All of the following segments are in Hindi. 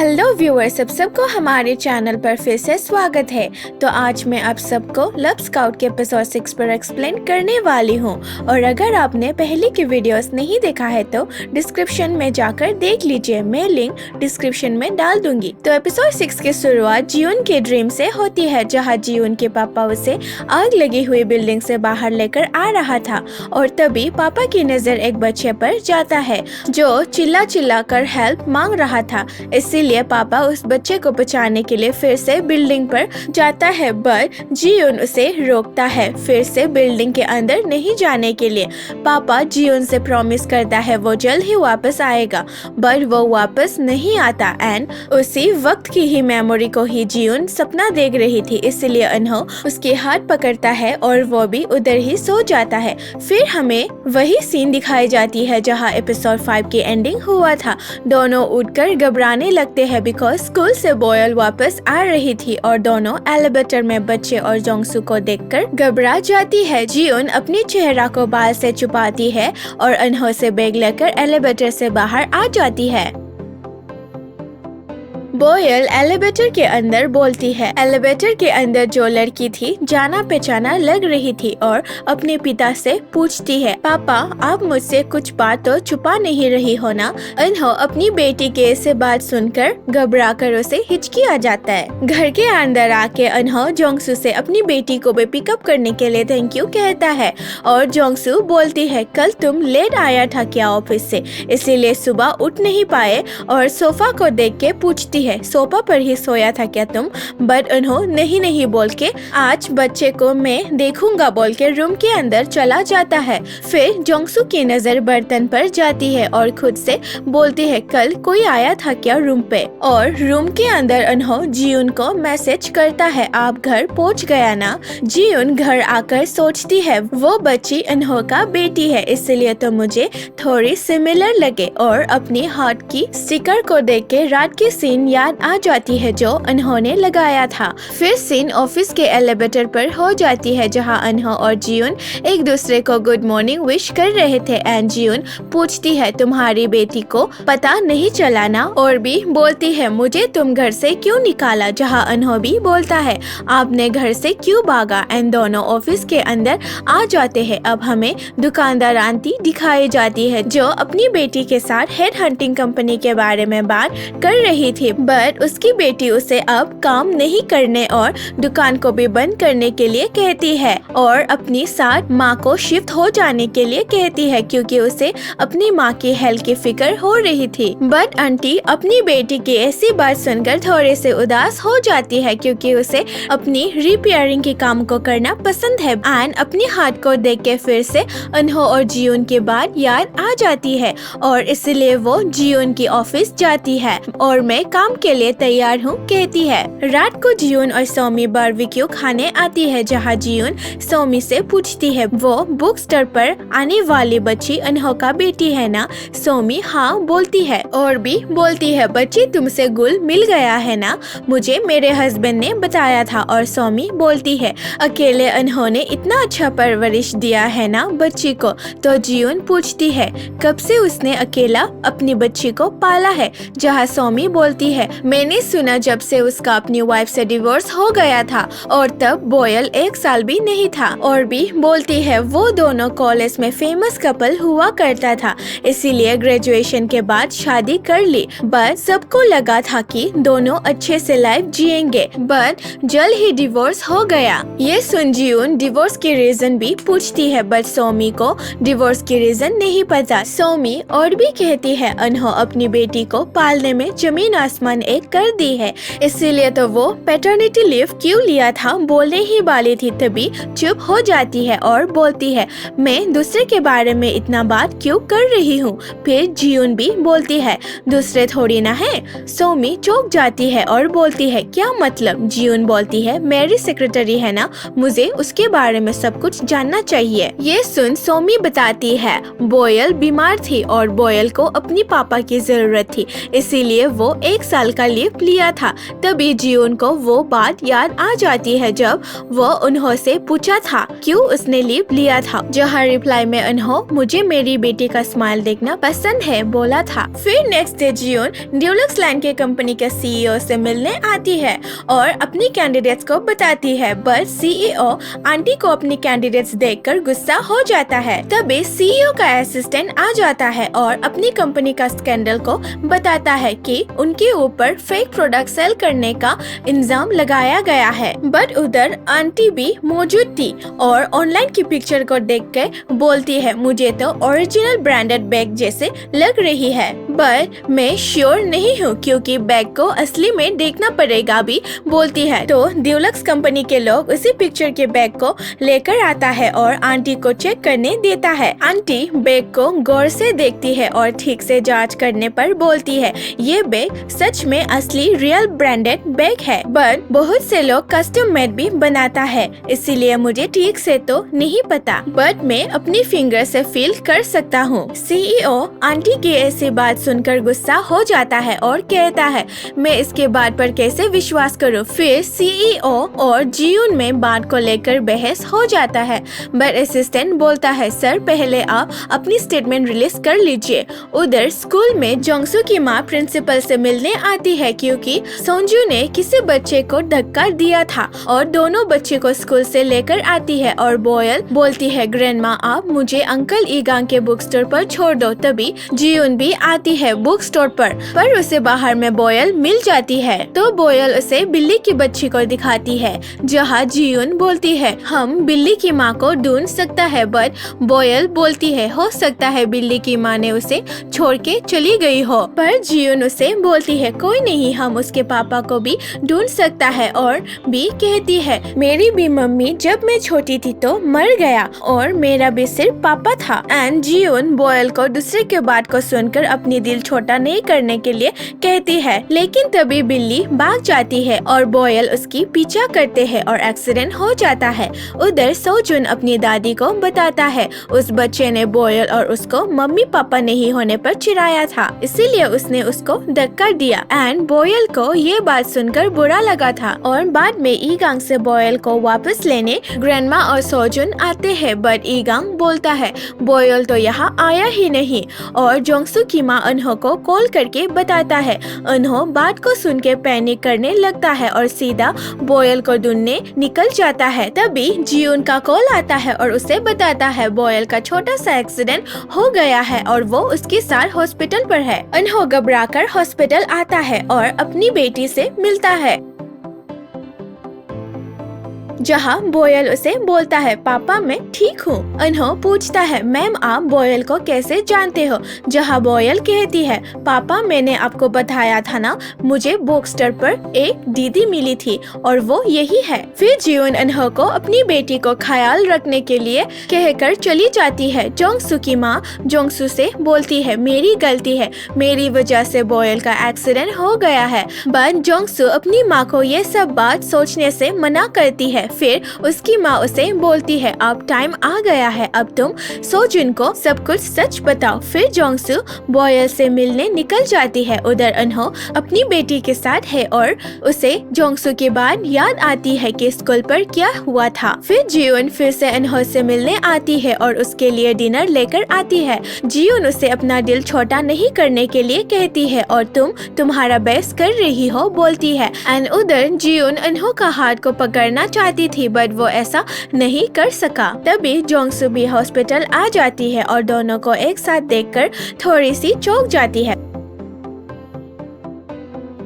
हेलो व्यूअर्स, सबको हमारे चैनल पर फिर से स्वागत है। तो आज मैं आप सबको लव स्काउट के एपिसोड 6 पर एक्सप्लेन करने वाली हूँ। और अगर आपने पहले की वीडियोस नहीं देखा है तो डिस्क्रिप्शन में जाकर देख लीजिए, मैं लिंक डिस्क्रिप्शन में डाल दूंगी। तो एपिसोड 6 की शुरुआत जियोन के ड्रीम से होती है, जहाँ जियोन के पापा उसे आग लगी हुई बिल्डिंग से बाहर लेकर आ रहा था और तभी पापा की नजर एक बच्चे पर जाता है जो चिल्ला चिल्ला कर हेल्प मांग रहा था। इसीलिए पापा उस बच्चे को बचाने के लिए फिर से बिल्डिंग पर जाता है, बट जियोन उसे रोकता है फिर से बिल्डिंग के अंदर नहीं जाने के लिए। पापा जियोन से प्रॉमिस करता है वो जल्द ही वापस आएगा, बट वो वापस नहीं आता एंड उसी वक्त की ही मेमोरी को ही जियोन सपना देख रही थी। इसलिए अनहो उसके हाथ पकड़ता है और वो भी उधर ही सो जाता है। फिर हमें वही सीन दिखाई जाती है जहाँ एपिसोड 5 की एंडिंग हुआ था। दोनों उठकर घबराने लगते हैं बिकॉज स्कूल से बोयल वापस आ रही थी और दोनों एलिवेटर में बच्चे और जोंगसू को देखकर घबरा जाती है। जियोन अपनी चेहरा को बाल से छुपाती है और अनहो से बैग लेकर एलिवेटर से बाहर आ जाती है। बोयल एलिवेटर के अंदर बोलती है। एलिवेटर के अंदर जो लड़की थी जाना पहचाना लग रही थी और अपने पिता से पूछती है, पापा आप मुझसे कुछ बात तो छुपा नहीं रही हो ना। अनहो अपनी बेटी के ऐसे बात सुनकर घबरा कर उसे हिचकी आ जाता है। घर के अंदर आके अनहो जोंगसू से अपनी बेटी को भी पिकअप करने के लिए थैंक यू कहता है और जोंगसू बोलती है, कल तुम लेट आया था क्या ऑफिस से, इसीलिए सुबह उठ नहीं पाए, और सोफा को देख के पूछती है, सोफा पर ही सोया था क्या तुम। बट उन्होंने नहीं बोल के आज बच्चे को मैं देखूंगा बोल के रूम के अंदर चला जाता है। फिर जोंगसू की नजर बर्तन पर जाती है और खुद से बोलती है, कल कोई आया था क्या रूम पे। और रूम के अंदर अनहो जियोन को मैसेज करता है, आप घर पहुंच गया ना। जियोन घर आकर सोचती है वो बच्ची अनहो का बेटी है, इसलिए तो मुझे थोड़ी सिमिलर लगे, और अपनी हार्ट की स्टिकर को देख के रात की सीन याद आ जाती है जो उन्होंने लगाया था। फिर सीन ऑफिस के एलिवेटर पर हो जाती है जहां अनहो और जियोन एक दूसरे को गुड मॉर्निंग विश कर रहे थे एंड जियोन पूछती है, तुम्हारी बेटी को पता नहीं चला ना, और भी बोलती है मुझे तुम घर से क्यों निकाला, जहां अनहो भी बोलता है आपने घर से क्यों भागा। एंड दोनों ऑफिस के अंदर आ जाते हैं। अब हमें दुकानदार आंटी दिखाई जाती है जो अपनी बेटी के साथ हेड हंटिंग कंपनी के बारे में बात कर रही थी, बट उसकी बेटी उसे अब काम नहीं करने और दुकान को भी बंद करने के लिए कहती है और अपनी साथ माँ को शिफ्ट हो जाने के लिए कहती है क्योंकि उसे अपनी माँ की हेल्थ की फिक्र हो रही थी। बट आंटी अपनी बेटी की ऐसी बात सुनकर थोड़े से उदास हो जाती है क्योंकि उसे अपनी रिपेयरिंग के काम को करना पसंद है एंड अपनी हाथ को देख के फिर से अनहो और जियोन की बात याद आ जाती है और इसलिए वो जियोन की ऑफिस जाती है और मैं काम के लिए तैयार हूँ कहती है। रात को जियोन और सोमी बारबेक्यू खाने आती है जहाँ जियोन सोमी से पूछती है वो बुक स्टोर पर आने वाली बच्ची अनहो का बेटी है ना। सोमी हाँ बोलती है और भी बोलती है, बच्ची तुमसे गुल मिल गया है ना, मुझे मेरे हस्बैंड ने बताया था। और सोमी बोलती है अकेले अनहो ने इतना अच्छा परवरिश दिया है ना बच्ची को। तो जियोन पूछती है कब से उसने अकेला अपनी बच्ची को पाला है, जहाँ सोमी बोलती है मैंने सुना जब से उसका अपनी वाइफ से डिवोर्स हो गया था और तब बोयल 1 साल भी नहीं था। और भी बोलती है वो दोनों कॉलेज में फेमस कपल हुआ करता था, इसीलिए ग्रेजुएशन के बाद शादी कर ली, बट सबको लगा था कि दोनों अच्छे से लाइफ जिएंगे, बट जल्द ही डिवोर्स हो गया। ये सुन जियोन डिवोर्स की रीजन भी पूछती है, बट सोमी को डिवोर्स की रीजन नहीं पता। सोमी और भी कहती है अनहो अपनी बेटी को पालने में जमीन आसमान एक कर दी है, इसीलिए तो वो पैटर्निटी लीव क्यों लिया था बोलने ही वाली थी, तभी चुप हो जाती है और बोलती है मैं दूसरे के बारे में इतना बात क्यों कर रही हूँ। फिर जियोन भी बोलती है दूसरे थोड़ी ना है। सोमी चौंक जाती है और बोलती है क्या मतलब। जियोन बोलती है मेरी सेक्रेटरी है ना, मुझे उसके बारे में सब कुछ जानना चाहिए। ये सुन सोमी बताती है बोयल बीमार थी और बोयल को अपनी पापा की जरूरत थी, इसीलिए वो 1 साल साल का लीव लिया था। तभी जियोन को वो बात याद आ जाती है जब वो उन्हों से पूछा था क्यों उसने लीव लिया था, जहाँ रिप्लाई में उन्हों मुझे मेरी बेटी का स्माइल देखना पसंद है बोला था। फिर नेक्स्ट डे जियोन ड्यूलक्स लैंड के कंपनी के सीईओ से मिलने आती है और अपनी कैंडिडेट्स को बताती है, बट सीईओ आंटी को अपनी कैंडिडेट्स देखकर गुस्सा हो जाता है। तभी सीईओ का असिस्टेंट आ जाता है और अपनी कंपनी का स्कैंडल को बताता है कि उनके ऊपर फेक प्रोडक्ट सेल करने का इल्जाम लगाया गया है। बट उधर आंटी भी मौजूद थी और ऑनलाइन की पिक्चर को देख के बोलती है मुझे तो ओरिजिनल ब्रांडेड बैग जैसे लग रही है, बट मैं श्योर नहीं हूँ क्योंकि बैग को असली में देखना पड़ेगा भी बोलती है। तो ड्यूलक्स कंपनी के लोग उसी पिक्चर के बैग को लेकर आता है और आंटी को चेक करने देता है। आंटी बैग को गौर से देखती है और ठीक से जांच करने पर बोलती है ये बैग सच में असली रियल ब्रांडेड बैग है, बट बहुत से लोग कस्टम मेड भी बनाता है, इसीलिए मुझे ठीक से तो नहीं पता, बट मैं अपनी फिंगर से फील कर सकता हूँ। सीईओ आंटी की ऐसी बात सुनकर गुस्सा हो जाता है और कहता है मैं इसके बात पर कैसे विश्वास करूं। फिर सीईओ और जियोन में बात को लेकर बहस हो जाता है, बट असिस्टेंट बोलता है सर पहले आप अपनी स्टेटमेंट रिलीज कर लीजिए। उधर स्कूल में जोंगसू की माँ प्रिंसिपल से मिलने आती है क्योंकि सोंजू ने किसी बच्चे को धक्का दिया था और दोनों बच्चे को स्कूल से लेकर आती है और बोयल बोलती है ग्रैंडमा आप मुझे अंकल ईगांग के बुक स्टोर पर छोड़ दो। तभी जियोन भी आती है बुक स्टोर पर उसे बाहर में बोयल मिल जाती है। तो बोयल उसे बिल्ली की बच्ची को दिखाती है, जहाँ जियोन बोलती है हम बिल्ली की माँ को ढूंढ सकता है, बट बोयल बोलती है हो सकता है बिल्ली की माँ ने उसे छोड़ के चली गई हो। पर जियोन उसे बोलती है कोई नहीं हम उसके पापा को भी ढूंढ सकता है और भी कहती है मेरी भी मम्मी जब मैं छोटी थी तो मर गया और मेरा भी सिर्फ पापा था। एंड जियोन बोयल को दूसरे के बात को सुनकर अपनी दिल छोटा नहीं करने के लिए कहती है, लेकिन तभी बिल्ली भाग जाती है और बोयल उसकी पीछा करते हैं और एक्सीडेंट हो जाता है। उधर सोजुन अपनी दादी को बताता है उस बच्चे ने बोयल और उसको मम्मी पापा नहीं होने पर चिढ़ाया था, इसीलिए उसने उसको धक्का दिया। एंड बोयल को ये बात सुनकर बुरा लगा था और बाद में ईगांग से बोयल को वापस लेने ग्रैंडमा और सोजुन आते हैं, बट ईगांग बोलता है बोयल तो यहाँ आया ही नहीं और जोंगसू की माँ उन्हों को कॉल करके बताता है। उन्हों बात को सुन के पैनिक करने लगता है और सीधा बोयल को ढूंढने निकल जाता है। तभी जियोन का कॉल आता है और उसे बताता है बोयल का छोटा सा एक्सीडेंट हो गया है और वो उसके साथ हॉस्पिटल पर है। उन्हों घबराकर हॉस्पिटल आता है और अपनी बेटी से मिलता है, जहाँ बोयल उसे बोलता है पापा मैं ठीक हूँ। उन्हों पूछता है मैम आप बोयल को कैसे जानते हो, जहाँ बोयल कहती है पापा मैंने आपको बताया था ना मुझे बुकस्टोर पर एक दीदी मिली थी और वो यही है। फिर जियोन उन्हों को अपनी बेटी को ख्याल रखने के लिए कहकर चली जाती है। जोंगसू की माँ जोंगसू से बोलती है मेरी गलती है, मेरी वजह से बोयल का एक्सीडेंट हो गया है, बट जोंगसू अपनी माँ को ये सब बात सोचने से मना करती है। फिर उसकी माँ उसे बोलती है अब टाइम आ गया है, अब तुम सोजुन को सब कुछ सच बताओ। फिर जोंगसू बोयल से मिलने निकल जाती है। उधर उन्हों अपनी बेटी के साथ है और उसे जोंगसू के बाद याद आती है कि स्कूल पर क्या हुआ था। फिर जियोन फिर से उन्हों से मिलने आती है और उसके लिए डिनर लेकर आती है। जियोन उसे अपना दिल छोटा नहीं करने के लिए कहती है और तुम्हारा बेस्ट कर रही हो बोलती है। एंड उधर जियोन उन्हों का हाथ को पकड़ना चाहती थी, बट वो ऐसा नहीं कर सका। तभी जोंगसू भी हॉस्पिटल आ जाती है और दोनों को एक साथ देखकर थोड़ी सी चौंक जाती है।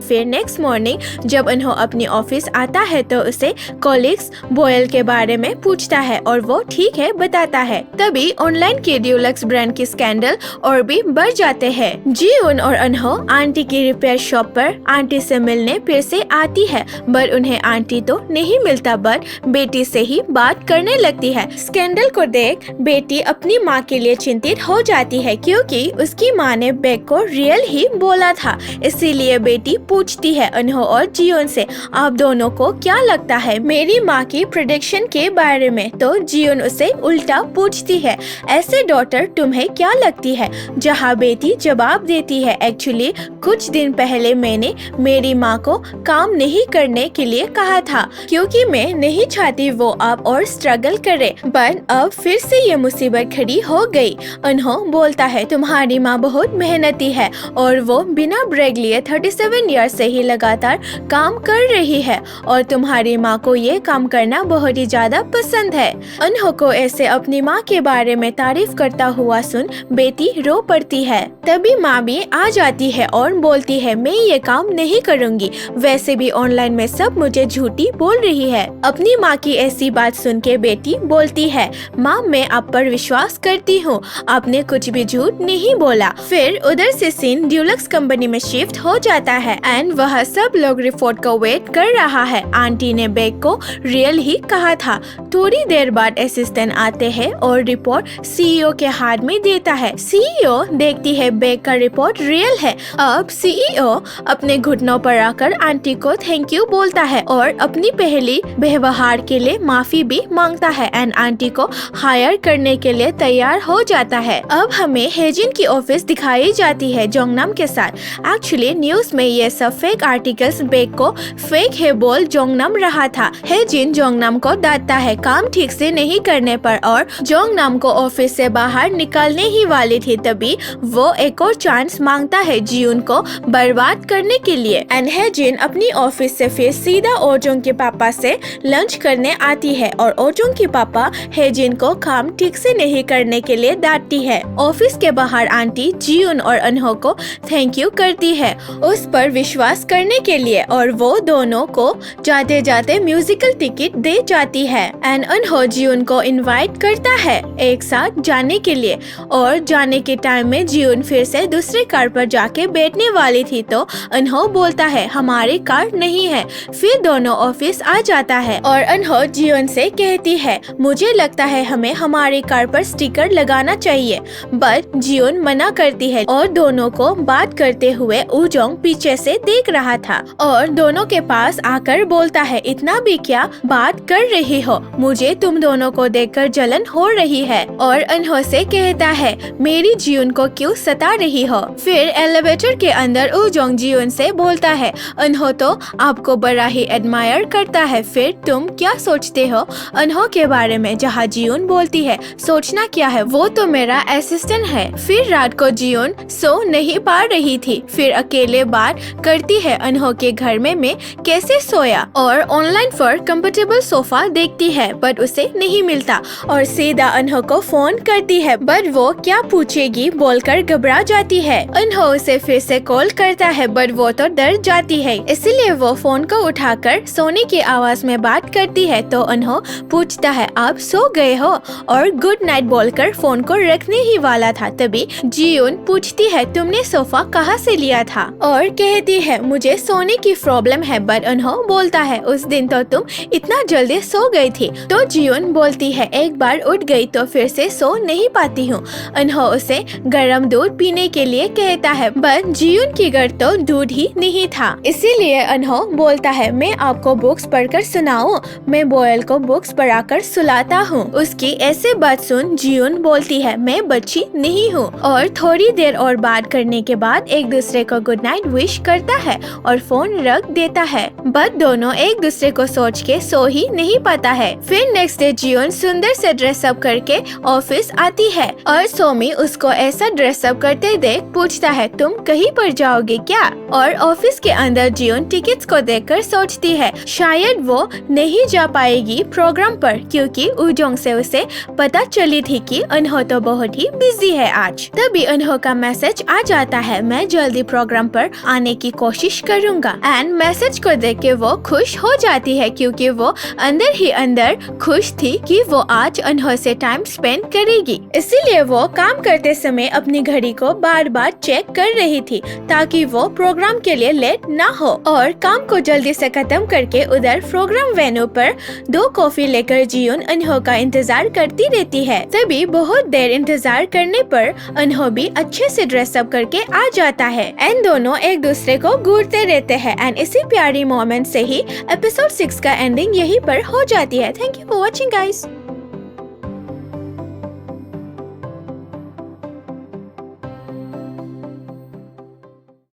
फिर नेक्स्ट मॉर्निंग जब उन्हों अपनी ऑफिस आता है तो उसे कॉलिग्स बोयल के बारे में पूछता है और वो ठीक है बताता है। तभी ऑनलाइन के ड्यूलक्स ब्रांड की स्कैंडल और भी बढ़ जाते हैं। जियोन और उन्हों आंटी की रिपेयर शॉप पर आंटी से मिलने फिर से आती है, बट उन्हें आंटी तो नहीं मिलता बट बेटी से ही बात करने लगती है। स्कैंडल को देख बेटी अपनी माँ के लिए चिंतित हो जाती है क्योंकि उसकी माँ ने बैग को रियल ही बोला था, इसीलिए बेटी पूछती है अनहो और जियोन से, आप दोनों को क्या लगता है मेरी माँ की प्रेडिक्शन के बारे में? तो जियोन उसे उल्टा पूछती है, ऐसे डॉटर तुम्हें क्या लगती है? जहाँ बेटी जवाब देती है, एक्चुअली कुछ दिन पहले मैंने मेरी माँ को काम नहीं करने के लिए कहा था क्योंकि मैं नहीं चाहती वो अब और स्ट्रगल करे, बट अब फिर से ये मुसीबत खड़ी हो गई। अनहो बोलता है, तुम्हारी माँ बहुत मेहनती है और वो बिना ब्रेक लिए 37 ईयर से ही लगातार काम कर रही है और तुम्हारी माँ को ये काम करना बहुत ही ज्यादा पसंद है। अनहो को ऐसे अपनी माँ के बारे में तारीफ करता हुआ सुन बेटी रो पड़ती है। तभी माँ भी आ जाती है और बोलती है, मैं ये काम नहीं करूँगी, वैसे भी ऑनलाइन में सब मुझे झूठी बोल रही है। अपनी माँ की ऐसी बात सुन के बेटी बोलती है, माँ मैं आप पर विश्वास करती हूँ, आपने कुछ भी झूठ नहीं बोला। फिर उधर से सीन ड्यूलक्स कंपनी में शिफ्ट हो जाता है एंड वह सब लोग रिपोर्ट का वेट कर रहा है। आंटी ने बैग को रियल ही कहा था। थोड़ी देर बाद असिस्टेंट आते हैं और रिपोर्ट सीईओ के हाथ में देता है। सीईओ देखती है बैग का रिपोर्ट रियल है। अब सीईओ अपने घुटनों पर आकर आंटी को थैंक यू बोलता है और अपनी पहली व्यवहार के लिए माफी भी मांगता है एंड आंटी को हायर करने के लिए तैयार हो जाता है। अब हमें हेजिन की ऑफिस दिखाई जाती है जोंगनम के साथ। एक्चुअली न्यूज में ये सब फेक आर्टिकल्स बैग को फेक है बोल जोंगनम रहा था। हेजिन जोंगनम को डांटता है काम ठीक से नहीं करने पर और जोंगनम को ऑफिस से बाहर निकालने ही वाली थी। तभी वो एक और चांस मांगता है जियून को बर्बाद करने के लिए एंड हेजिन अपनी ऑफिस से फिर सीधा ओजोंग के पापा से लंच करने आती है और ओजोंग के पापा हेजिन को काम ठीक से नहीं करने के लिए डांटती है। ऑफिस के बाहर आंटी जियून और अनहो को थैंक यू करती है उस पर विश्वास करने के लिए और वो दोनों को जाते जाते म्यूजिकल टिकट दे जाती है एंड अनहो जियून को इनवाइट करता है एक साथ जाने के लिए और जाने के टाइम में जियून फिर से दूसरे कार पर जाके बैठने वाली थी तो अनहो बोलता है हमारी कार नहीं है। फिर दोनों ऑफिस आ जाता है और अनहो जियून से कहती है मुझे लगता है हमें हमारी कार पर स्टिकर लगाना चाहिए, बट जियून मना करती है और दोनों को बात करते हुए उजोंग पीछे से देख रहा था और दोनों के पास आकर बोलता है इतना भी क्या बात कर रही हो, मुझे तुम दोनों को देखकर जलन हो रही है और अनहो से कहता है मेरी जियून को क्यों सता रही हो। फिर एलिवेटर के अंदर उजोंग जियून से बोलता है अनहो तो आपको बड़ा ही एडमायर करता है, फिर तुम क्या सोचते हो अनहो के बारे में? जहाँ जियून बोलती है सोचना क्या है, वो तो मेरा असिस्टेंट है। फिर रात को जियून सो नहीं पा रही थी, फिर अकेले बात करती है अनहो के घर में मैं कैसे सोया और ऑनलाइन पर कंफर्टेबल सोफा देखती है बट उसे नहीं मिलता और सीधा अनहो को फोन करती है बट वो क्या पूछेगी बोलकर घबरा जाती है। अनहो उसे फिर से कॉल करता है बट वो तो डर जाती है, इसीलिए वो फोन को उठाकर सोने की आवाज में बात करती है तो अनहो पूछता है आप सो गए हो और गुड नाइट बोलकर फोन को रखने ही वाला था। तभी जियून पूछती है तुमने सोफा कहाँ से लिया था और कहती है मुझे सोने की प्रॉब्लम है बट अनहो बोलता है उस दिन तो तुम इतना जल्दी सो गई थी। तो जियून बोलती है एक बार उठ गई तो फिर से सो नहीं पाती हूँ। अनहो उसे गर्म दूध पीने के लिए कहता है बट जियून की घर तो दूध ही नहीं था, इसीलिए अनहो बोलता है मैं आपको बुक्स पढ़कर सुनाऊं, मैं बोयल को बुक्स पढ़ाकर सुलाता हूँ। उसकी ऐसे बात सुन जियून बोलती है मैं बच्ची नहीं हूँ और थोड़ी देर और बात करने के बाद एक दूसरे को गुड नाइट विश करता है और फोन रख देता है बट दोनों एक दूसरे को सोच के सो ही नहीं पाता है। फिर नेक्स्ट डे जियून सुंदर से ड्रेसअप करके ऑफिस आती है और सोमी उसको ऐसा ड्रेसअप करते देख पूछता है तुम कहीं पर जाओगे क्या? और ऑफिस के अंदर जियून टिकट्स को देखकर सोचती है शायद वो नहीं जा पाएगी प्रोग्राम पर क्योंकि उजोंग से उसे पता चली थी कि अनहो तो बहुत ही बिजी है आज। तभी अनहो का मैसेज आ जाता है मैं जल्दी प्रोग्राम पर आने की कोशिश करूंगा एंड मैसेज को देख के वो खुश हो जाती है क्योंकि वो अंदर ही अंदर खुश थी कि वो आज अनहो से टाइम स्पेंड करेगी, इसीलिए वो काम करते समय अपनी घड़ी को बार बार चेक कर रही थी ताकि वो प्रोग्राम के लिए लेट ना हो और काम को जल्दी से खत्म करके उधर प्रोग्राम वेन्यू पर 2 कॉफी लेकर जियून अनहो का इंतजार करती रहती है। तभी बहुत देर इंतजार करने पर अनहो भी अच्छे से ड्रेसअप करके आ जाता है एंड दोनों एक दूसरे को घूरते रहते हैं एंड इसी प्यारी मोमेंट से ही एपिसोड 6 का एंडिंग यहीं पर हो जाती है। Thank you for watching guys.